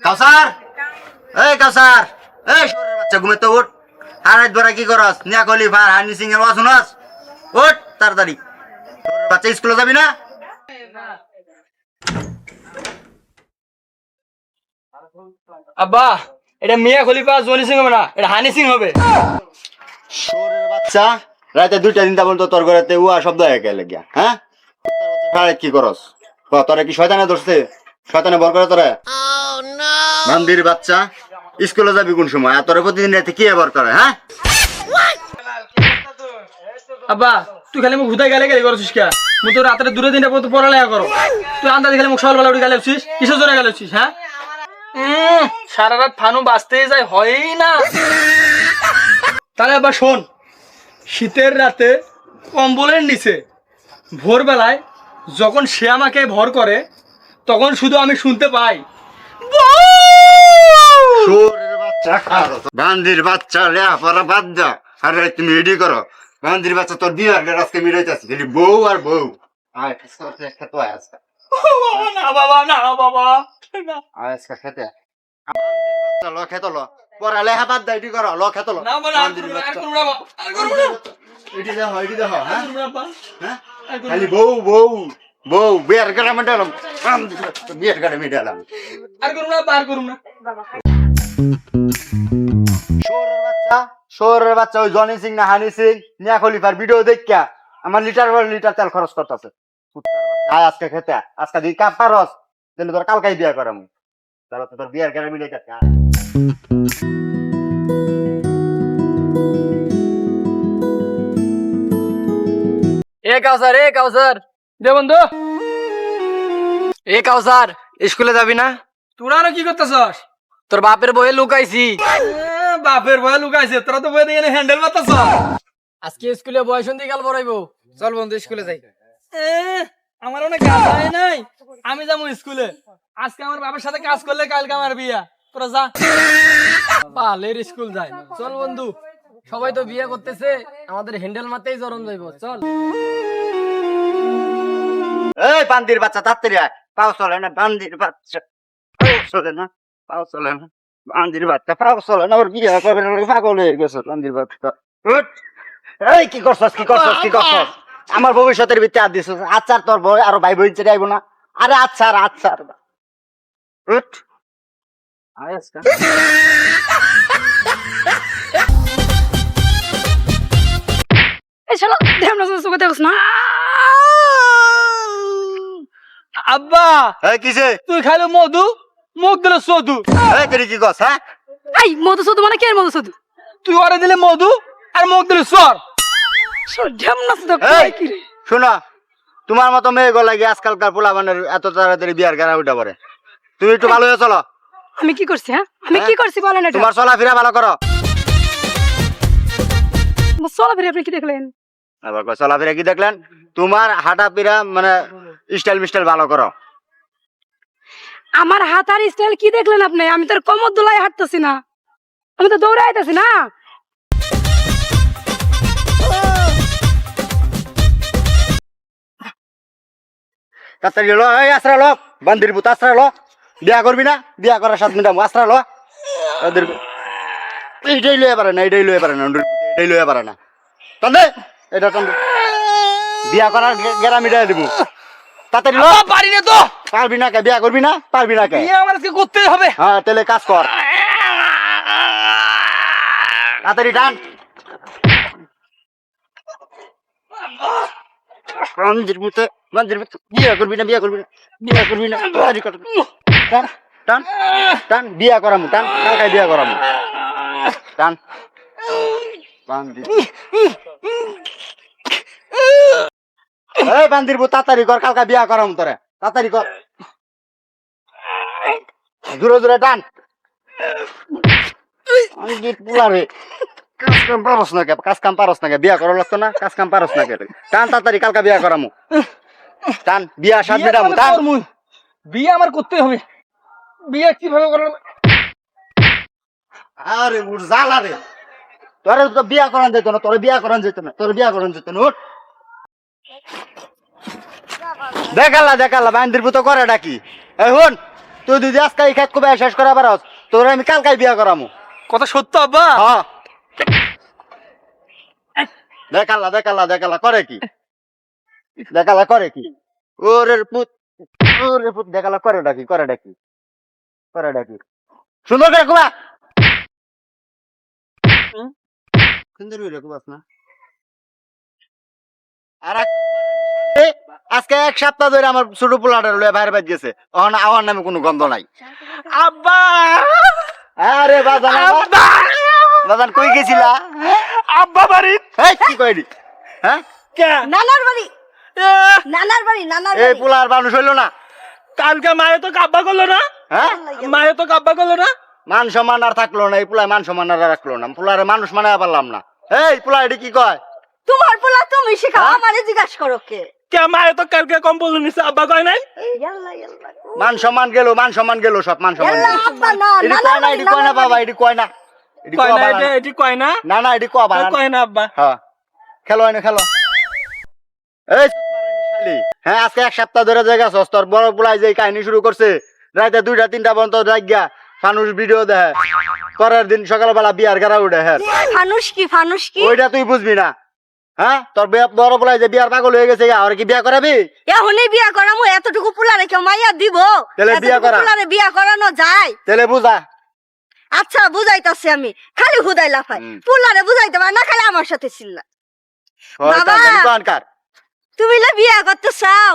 কাউসার, এই কাউসার, এই শোরের বাচ্চা ঘুমে তো উঠ। আর রাত ভরা কি করস? নিয়া খলিফার হানি সিং এর ওয়াজ শুনস? উঠ তাড়াতাড়ি। শোরের বাচ্চা স্কুলে যাবি না? আব্বা, এটা মিয়া খলিফা জনি সিং হবে না, এটা হানি সিং হবে। শোরের বাচ্চা রাতে 2টা 3টা পর্যন্ত তোর ঘরেতে উয়া শব্দ হয়ে গেলে গিয়া, হ্যাঁ? সারা কি করস? তোরা কি শয়তানে ধরছে? শয়তানে বর করে তোরা? মন্দির বাচ্চা স্কুলে যাবি কোন সময়? আর তোরা প্রতিদিন রাতে কি বর করে, হ্যাঁ? আব্বা, তুই খালি মুখ হুদাই গালে গালি করছিস কে? মুই তো রাতে দূরে দিনে পড়ালেখা করো। তুই আন্দাজে খালি মুখ সকালবেলা উঠে গালে উঠছিস, কিসের জোরে গালে উঠছিস, হ্যাঁ? সারা রাত ফানু বাঁচতেই যায়, হয়ই না। তাহলে আব্বা শোন, শীতের রাতে কম্বলের নিচে ভোরবেলায় যখন সে আমাকে ভর করে, তখন শুধু আমি শুনতে পাই শোরের বাচ্চা খারো। বান্দির বাচ্চা রে পরা বাদ দা। আরে তুমি রেডি করো। বান্দির বাচ্চা তোর বিয়ার আজকে মিলাইতাছি। খালি বউ আর বউ। আয় একটা তো আজকে। না বাবা, না বাবা, না। আজকে খেতে। বান্দির বাচ্চা ল খেতে ল। পড়া লেখা বাদ দা, এডি করো। ল খেতে ল। না বাবা, আর করব না বাবা, আর করব না। এডি দেখো, এডি দেখো, হ্যাঁ? আর করব না বাবা। হ্যাঁ? খালি বউ বউ বউ বিয়ার গাড়ি মেডালাম। বিয়ার গাড়ি মেডালাম। আর করব না, আর করব না। শোরের বাচ্চা ওই জনি সিং না হানি সিং মিয়া খলিফার ভিডিও দেখা আমার লিটার পর লিটার তেল খরচ করতেছে। আয় আজকে খেতে, আজকে দুই কাপ পারস, তাহলে তোর কালকাই বিয়া করাম। তাহলে তোর বিয়ার গাড়ি মিলে যাচ্ছে। এ কাউসার দে বন্ধু। এ কাউসার, স্কুলে যাবি না? তোরা আর কি করতেছস? তোর বাপের বইয়ে লুকাইছি। বাপের ভয় লুকাইছে, তোরা তো বই দিয়ে হ্যান্ডেল মারতেছ। আজকে স্কুলে বয় শুনতে কাল পড়াইবো। চল বন্ধু স্কুলে যাই। আমার অনেক কাজ হয় নাই, আমি যাবো স্কুলে। আজকে আমার বাবার সাথে কাজ করলে কালকে আমার বিয়া। তোরা যা। পালের স্কুল যায়। চল বন্ধু, সবাই তো বিয়ে করতেছে, আমাদের হ্যান্ডেল মারতেই জরম যাইবো। চল। এই বান্দির বাচ্চা তাড়াতাড়ি আয়। পাও চলে না বান্দির বাচ্চা, পাও চলে না, পাও চলে না বান্দির বাচ্চা, পাও চলে না। ওর বিয়ে করবে না, পাগল হয়ে গেছে বান্দির বাচ্চা। উঠ। এই কি করছস, কি করছস, কি করছস? আমার ভবিষ্যতের ভিতরে হাত দিছস। আচ্ছা তোর বই আরো ভাই বোন চেয়ে আইবো না? আরে আচ্ছা আচ্ছা। উঠ। আয় আজকে। এই শালা ধ্যামনা চোখে দেখছ না? আব্বা, এই কিসে? তুই খালি মধু, মুখ দিলে সধু। এই তুই কি করছ, হ্যাঁ? এই মধুসূদ মানে কে মধুসূদ? তুই ওরে দিলে মধু আর মুখ দিলে সর। ধ্যামনা চোখ এই কি রে? শোনো, তোমার মতো মেয়ে গলা গিয়ে আজকালকার পোলাপানের এত তাড়াতাড়ি বিয়ার গাড়া উঠা পড়ে। তুমি একটু ভালো হয়ে চলো। আমি কি করছি? হ্যাঁ আমি কি করছি বলেন? এটা তোমার চলাফেরা ভালো করো। চলাফেরা আপনি কি দেখলেন? আবার চলাফেরা কি দেখলেন? তোমার হাঁটা পিরা মানে স্টাইল মিস্টাইল ভালো করো। আমার হাত আর স্টাইল কি দেখলেন আপনি? আমি তোর কোমর দোলাই হাঁটতেছি না, আমি তো দৌড়ে আইতাছি না। তাড়াতাড়ি লো, এই আশ্রা লো, বান্দির পুত আশ্রা লো। বিয়া করবি না? বিয়া করার 7 মিনিট আশ্রা লো। ওদের এইটাই লয়ে পারে না, এইটাই লয়ে পারে না, এইটাই লয়ে পারে না। টান এটা টান। বিয়া করার গেরা মিটাই দিব। তাড়াতাড়ি লো। পারি না তো। পারবি না কে? বিয়া করবি না? পারবি না কে? বিয়ে আমার আজকে করতেই হবে। হ্যাঁ তাহলে কাজ কর, তাড়াতাড়ি টান। বান্দির পুত বিয়া করবি না? বিয়া করবি না? বিয়া করবি না? টান টান টান, বিয়া করামু, টান কালকাই বিয়া করামু, টান। বান্দির এই বান্দির পুত তাড়াতাড়ি কর, কালকা বিয়া করামু তোরে, তাড়াতাড়ি কর, জোরে জোরে টান। কাজ কাম পারস না কে? কাজ কাম পারস না কে? বিয়া করা লাগতো না? কাজ কাম পারস না কে? টান তাড়াতাড়ি, কালকা বিয়া করামু, টান। বিয়া 7 মিটামু, টান। বিয়ে আমার করতেই হবে। বিয়ে কিভাবে করব? আরে মুর জ্বালা রে, তোরে তো বিয়া করান যেত না, তোরে বিয়া করান যেত না, তোরে বিয়া করান যেত না। উঠ। দেখালা দেখালা বান্দির পুতো করে ডাকি। এই হুন, তুই যদি আজকে এই খেত কবে শেষ করা পারস তোর আমি কালকাই বিয়া করামু। কথা সত্য আব্বা? হ্যাঁ দেখালা করে কি ওরে পুত দেখালা করে ডাকি সুন্দর করে কুবা সুন্দর করে কুবাস না। আর আজকে এক সপ্তাহ ধরে আমার ছোট পোলাটার লয়ে বাইরে বাজ গেছে, এখন আমার নামে কোনো গন্ধ নাই। আব্বা আরে বাজান কই গেছিলা? আব্বা বাড়ি। এই কি কইলি? হ্যাঁ কে? নানার বাড়ি এই পোলার মানুষ হইলো না। কালকে মায়ে তো কাব্বা করলো না? হ্যাঁ মান সম্মান আর থাকলো না, এই পোলায় মান সম্মান আর রাখলো না, পোলারে মানুষ মানায় পারলাম না। এই পোলা এটি কি কয়? তোমার পোলা তুমি শিখাও, আমারে জিজ্ঞাসা করো কে? কে? মায়ে তো কালকে কম্পোজ নিছে, আব্বা কয় নাই? মান সম্মান গেল সব মান সম্মান গেল। আব্বা না, এটি কয় না, এটি কয় না বাবা, এটি কয় না, এটি কয় না, এটি কয় না? না না এটি কয় বাবা, কয় না আব্বা। হ্যাঁ খেলো হয় না খেলো। এই শালি, হ্যাঁ আজকে এক সপ্তাহ ধরে জায়গা তোর বড় পোলায় যে কাহিনী শুরু করছে, রাতে 2টা-3টা পর্যন্ত জায়গা ফানুস ভিডিও দেখে, পরের দিন সকালবেলা বিয়ার গাড়া উঠে। হ্যাঁ ফানুস কি ওইটা তুই বুঝবি না। হ্যাঁ তোর বড় পোলায় যে বিয়ার পাগল হয়ে গেছে, আর কি বিয়া করাবি? এখনই বিয়া করামু? এতটুকু পোলারে কেউ মাইয়া দিব? তাহলে বিয়া করা, পোলারে বিয়া করানো যায়? তাহলে বুঝা। আচ্ছা বুঝাইতাছি আমি, খালি হুদাই লাফাই, পোলারে বুঝাইতে পারে না, খালি আমার সাথে ছিল। বাবা তুমি বিয়া করতে চাও?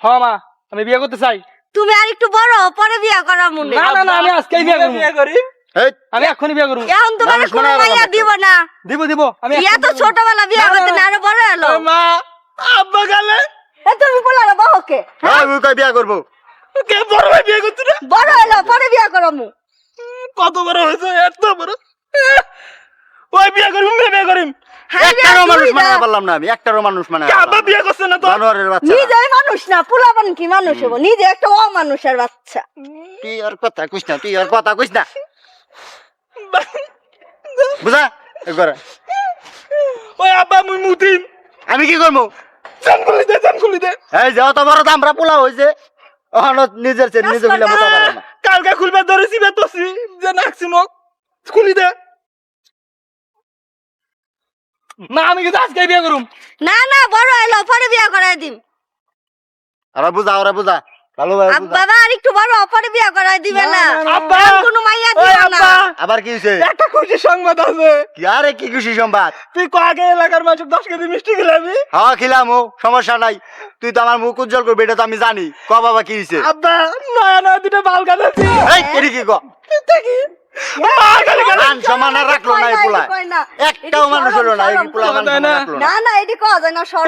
হ্যাঁ মা, আমি বিয়ে করতে চাই। তুমি আর একটু বড় পরে বিয়া করামু। না না না, আমি আজকেই বিয়ে করি। আমি এখনই বিয়ে করব। এখন তোমার কোনো মাইয়া দিব না? দিব। আমি এত ছোটবেলা বিয়া করতে না, আরো বড় হলো। মা আব্বা গেলে তুমি পোলারে বহকে আমি কই বিয়া করব? কে বড় ভাই বিয়ে করতে না? বড় হলো পরে বিয়া করামু। কত বড় হয়েছে, এত বড়। ওই বিয়ে করব, বিয়ে করিম। একটারও মানুষ মানাতে পারলাম না আমি, একটারও মানুষ মানাতে পারলাম না। আব্বা বিয়ে করছে না তো? জানোয়ারের বাচ্চা। নিজে মানুষ না, পোলাপান কি মানুষ হবো? নিজে একটা অমানুষের বাচ্চা। তুই আর কথা কইস না, বুঝা একবার। ওই আব্বা মুই মুতিম। আমি কি করবো? চান খুলি দে। এই যে অত বড় দামরা পোলা হইছে, ওখানে নিজে বিলে মতো পারে না। কালকে খুলবে ধরেছি বেতছি যে নাকছি মুখ খুলি দে। না আমি কিন্তু আজকে বিয়ে করুম। না না, বড় হলো পরে বিয়া করাই দিম। ওরা বুঝা ভালো ভাবে বুঝা। বাবা আর একটু বড় পরে বিয়া করাই দিবে না। আব্বা কোনো মাইয়া ওই দিবে না। আব্বা, আবার কি হইছে? একটা খুশি সংবাদ আছে। কি আরে কি খুশি সংবাদ? তুই আগে এলাকার মানুষ 10 কেজি মিষ্টি খেলাবি। হ্যাঁ খিলামু, সমস্যা নাই। তুই তো আমার মুখ উজ্জ্বল করবি, এটা তো আমি জানি। ক বাবা কি হইছে? আব্বা নয়া দুটো বাল কাটাচ্ছি। এই এরি কি ক? মান সম্মান আর রাখলো না এই পোলা, একটাও মানুষ হলো না এই পোলা, মান সম্মান রাখলো না। না না, এটি কওয়া যায় না, সর।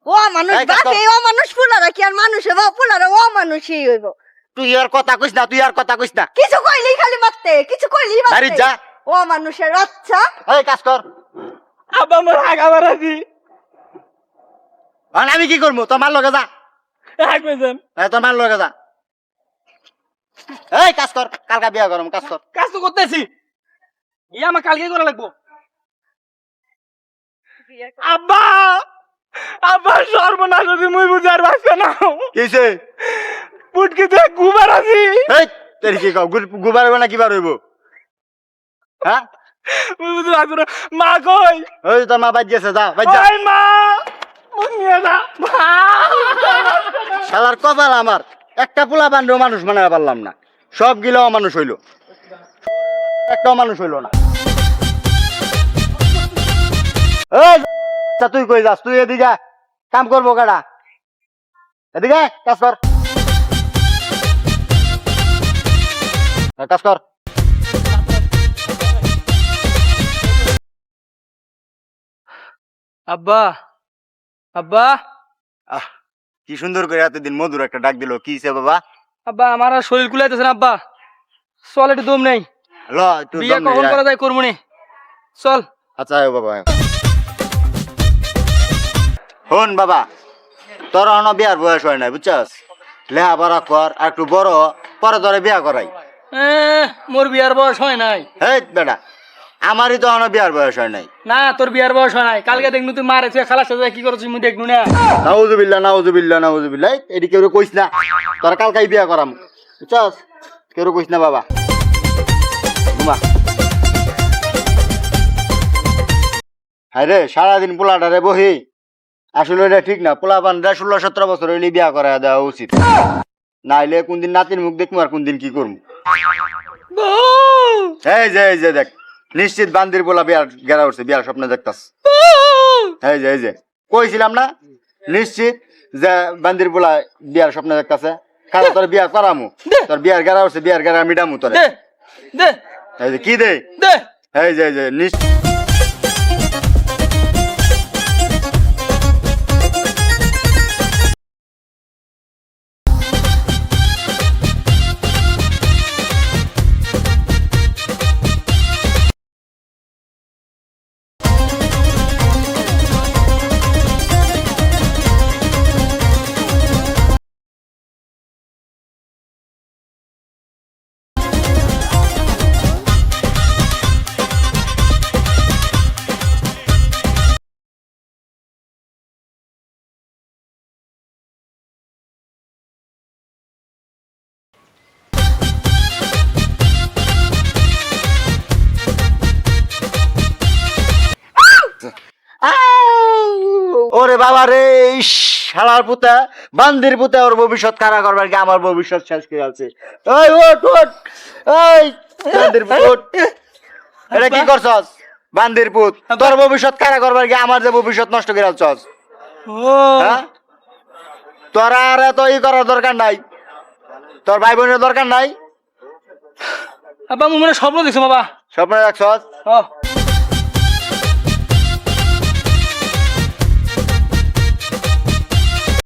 ও মানুষ এই কাজ কর। বাপে, ও মানুষ পোলারা কি আর মানুষ হইব? পোলারা ও মানুষই হইব। তুই আর কথা কইস না। কিছু কইলেই খালি মারতে, কিছু কইলেই বাড়ি মারতে। যা। ও মানুষের বাচ্চা। এই কাজ কর। আব্বা মোর আগা বাড়াছি। আর আমি কি করবো? তোমার লগে যা। এক পেছেন তোমার লগে যা। এই কাজ কর, কালকা বিয়া করম, কাজ কর। কাজ তো করতেছি। আমার কালকে করা লাগবো। আব্বা আব্বা সর্বনাশ যদি মুই বুঝার বাসা না কিছে? পুটকিতে গুবার আছি। এই তেরি কি কও? গুবার হইব না কিবার হইব? হ্যাঁ মুই বুঝতে পারছি না। মা কই? ওই তোর মা বাজ গেছে, যা বাজ যা। ওই মা মুই নিয়ে যা। শালার কপাল আমার, একটা পোলা বান্ডো মানুষ মানাতে পারলাম না, সব গিলা অমানুষ হইলো, একটাও মানুষ হইলো না। এই তা তুই কই যাস? তুই এদিকে কাম করবো কাটা, এদিকে কাজ কর, কাজ কর। আব্বা আব্বা আহ কি সুন্দর করে এতদিন মধুর একটা ডাক দিল, কি হইছে বাবা? আব্বা আমার আর শরীর কুলাইতেছে না আব্বা, চল একটু দম নেই। ল একটু বিয়ে দম নে, কখন করা যায় করবো নি, চল। আচ্ছা আয় বাবা। হন বাবা, তোর এখনো বিয়ার বয়স হয় নাই, বুঝছস? লেখাপড়া কর, আর একটু বড় হ, পরে তোরে বিয়া করাই। মোর বিয়ার বয়স হয় নাই। হেই বেটা, আমারই তো এখনো বিয়ার বয়স হয় নাই। না তোর বিয়ার বয়স হয় নাই, কালকে দেখনু তুই মারে তুই খালার সাথে কি করছিস মুই দেখনু না। নাউজুবিল্লাহ নাউজুবিল্লাহ নাউজুবিল্লাহ, এটি কেউ কইস না, তোরা কালকাই বিয়া করাম, বুঝছস? কেউ কইস না বাবা, ঘুমা। হ্যাঁ রে, সারাদিন পোলাটারে বহি, আসলে এটা ঠিক না। পোলা পানরা 16-17 বছর হইলে বিয়া করা দেওয়া উচিত, নাইলে কোনদিন নাতির মুখ দেখবো আর কোনদিন কি করবো। এই যে দেখ, নিশ্চিত বান্দির পোলা বিয়ার গেরা উঠছে, বিয়ার স্বপ্ন দেখতাস। এই যে কইছিলাম না, নিশ্চিত যে বান্দির পোলা বিয়ার স্বপ্ন দেখতাছে। কারণ তোর বিয়া করামু, তোর বিয়ার গেরা উঠছে, বিয়ার গেরা মিটামু তোর। দে দে এই যে কি দে, দে এই যে নিশ্চিত। ওরে বাবা রে, শালার পুতা, বান্দির পুতা, ওর ভবিষ্যৎ খারাপ করবার কি আমার ভবিষ্যৎ শেষ করে আছে। ওই ওঠ ওঠ, এই বান্দির পুত ওঠ। এটা কি করছস বান্দির পুত? তোর ভবিষ্যৎ খারাপ করবার কি আমার যে ভবিষ্যৎ নষ্ট করে আলছস? ও হ্যাঁ, তোরা আর এত ই করার দরকার নাই, তোর ভাই বোনের দরকার নাই। আব্বা মুই মনে স্বপ্ন দেখছো বাবা। স্বপ্ন রাখছস? হ